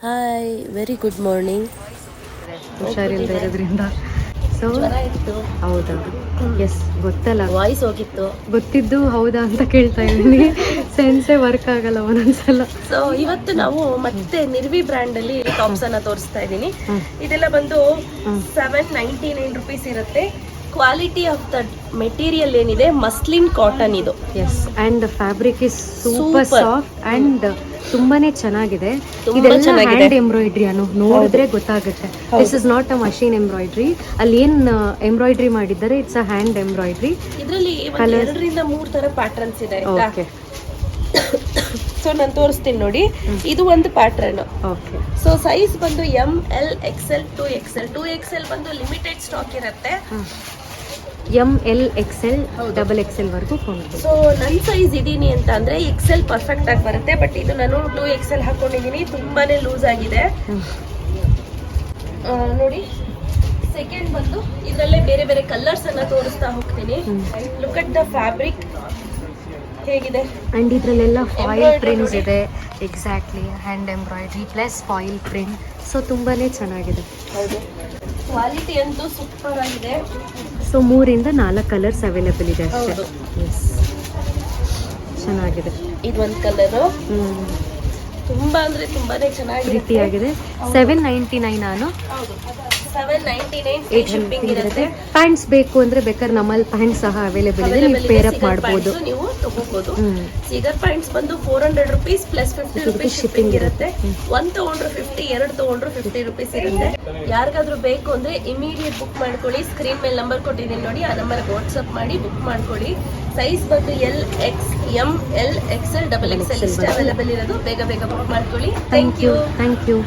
Hi very good morning. ಹುಷಾರಿಲ್ಲದೆ ಇರೋದ್ರಿಂದ so ಜ್ವರ ಇತ್ತು. ಹೌದಾ? ಎಸ್, ಗೊತ್ತಲ್ಲ, ವಾಯ್ಸ್ ಹೋಗಿತ್ತು. ಗೊತ್ತಿದ್ದು ಹೌದಾ ಅಂತ ಕೇಳ್ತಾ ಇದ್ದೀನಿ. ಸೆನ್ಸೇ ವರ್ಕ್ ಆಗಲ್ಲ ಒಂದೊಂದ್ಸಲ. ಸೊ ಇವತ್ತು ನಾವು ಮತ್ತೆ ನಿರ್ವಿ ಬ್ರ್ಯಾಂಡ್ ಅಲ್ಲಿ ಟಾಪ್ಸ್ ಅನ್ನ ತೋರಿಸ್ತಾ ಇದ್ದೀನಿ. ಇದೆಲ್ಲ ಬಂದು 799 ರುಪೀಸ್ ಇರುತ್ತೆ. ಕ್ವಾಲಿಟಿ ಆಫ್ ದ ಮೆಟೀರಿಯಲ್ ಏನಿದೆ ಮಸ್ಲಿನ್ ಕಾಟನ್ ಇದು. Yes, and fabric is super soft and ತುಂಬಾನೇ ಚೆನ್ನಾಗಿದೆ. ತುಂಬಾ ಇದೆಲ್ಲ ಚೆನ್ನಾಗಿದೆ. ಹ್ಯಾಂಡ್ ಎಂಬ್ರಾಯ್ಡ್ರಿ ಅನ್ನು ನೋಡಿದ್ರೆ ಗೊತ್ತಾಗುತ್ತೆ. This is not a machine embroidery. ಅಲ್ಲಿ ಏನ್ ಎಂಬ್ರಾಯ್ಡ್ರಿ ಮಾಡಿದ್ದಾರೆ ಇಟ್ಸ್ ಅ ಹ್ಯಾಂಡ್ ಎಂಬ್ರಾಯ್ಡ್ರಿ. ಇದರಲ್ಲಿ 2 ತರ ಪ್ಯಾಟರ್ನ್ಸ್ ಇದೆ ಆಯ್ತಾ? ಓಕೆ, ಸೊ ನಾನು ತೋರಿಸ್ತೀನಿ ನೋಡಿ. ಇದು ಒಂದು ಪ್ಯಾಟರ್ನ್. ಓಕೆ. ಸೊ ಸೈಜ್ ಬಂದು ML XL 2XL ಬಂದು ಲಿಮಿಟೆಡ್ ಸ್ಟಾಕ್ ಇರುತ್ತೆ. ML XL ಡಬಲ್ XL ವರೆಗೂ ಕೊಂಡು. ಸೊ ನನ್ನ ಸೈಜ್ ಇದೀನಿ ಅಂತ ಅಂದ್ರೆ XL ಪರ್ಫೆಕ್ಟ್ ಆಗಿ ಬರುತ್ತೆ. ಬಟ್ ಇದು ನಾನು 2XL ಹಾಕೊಂಡಿದೀನಿ, ತುಂಬಾನೇ ಲೂಸ್ ಆಗಿದೆ. ನೋಡಿ, ಸೆಕೆಂಡ್ ಬಂದು ಇದರಲ್ಲೇ ಬೇರೆ ಬೇರೆ ಕಲರ್ಸ್ ಅನ್ನ ತೋರಿಸ್ತಾ ಹೋಗ್ತೀನಿ. ಲುಕ್ ಅಟ್ ದ ಫ್ಯಾಬ್ರಿಕ್ ಹೇಗಿದೆ. ಅಂಡ್ ಇದ್ರಲ್ಲೆಲ್ಲ ಫಾಯಿಲ್ ಪ್ರಿಂಟ್ಸ್ ಇದೆ. Exactly, hand embroidery plus foil print. So ತುಂಬಾನೇ ಚೆನ್ನಾಗಿದೆ. ಹೌದು, ಕ್ವಾಲಿಟಿ ಅಂತೂ ಸೂಪರ್ ಆಗಿದೆ. ಸೊ 3-4 ಕಲರ್ಸ್ ಅವೈಲೇಬಲ್ ಇದೆ ಅಷ್ಟೇ. ಹೌದು. ಎಸ್, ಚೆನ್ನಾಗಿದೆ. ಇದೊಂದು ಕಲರು ತುಂಬಾ ಅಂದ್ರೆ ತುಂಬಾನೇ ಚೆನ್ನಾಗಿದೆ. ಪ್ರೀತಿಯಾಗಿದೆ. 799 ನಾನು. ಹೌದು, 799 ಶಿಪ್ಪಿಂಗ್ ಇರುತ್ತೆ. ಪ್ಯಾಂಟ್ಸ್ ಬೇಕು ಅಂದ್ರೆ ಬೇಕಾದ್ರೆ ನಮ್ಮಲ್ಲಿ ಪ್ಯಾಂಟ್ಸ್ ಸಹ ಅವೈಲೇಬಲ್ ಇದೆ, ನೀವು ಪೇರ್ ಅಪ್ ಮಾಡಬಹುದು. ನೀವು ತಗೋಬಹುದು. ಸಿಗರ್ ಪ್ಯಾಂಟ್ಸ್ ಬಂದು 400 ರುಪೀಸ್ ಪ್ಲಸ್ 50 ರುಪೀಸ್ ಶಿಪ್ಪಿಂಗ್ ಇರುತ್ತೆ. 1 ತಗೊಂಡ್ರು 50, 2 ತಗೊಂಡ್ರು 50 ರುಪೀಸ್ ಇರುತ್ತೆ. ಯಾರಿಗಾದ್ರೂ ಬೇಕು ಅಂದ್ರೆ ಇಮಿಡಿಯೇಟ್ ಬುಕ್ ಮಾಡ್ಕೊಳ್ಳಿ. ಸ್ಕ್ರೀನ್ ಮೇಲೆ ನಂಬರ್ ಕೊಟ್ಟಿದ್ದೀನಿ ನೋಡಿ, ಆ ನಂಬರ್ಗೆ ವಾಟ್ಸ್ಆಪ್ ಮಾಡಿ ಬುಕ್ ಮಾಡ್ಕೊಳ್ಳಿ. ಸೈಜ್ ಬಂದು LX, ML XL XXL ಇಷ್ಟೇ ಅವೈಲೇಬಲ್ ಇರೋದು. ಬೇಗ ಬೇಗ ಬುಕ್ ಮಾಡ್ಕೊಳ್ಳಿ. Thank you.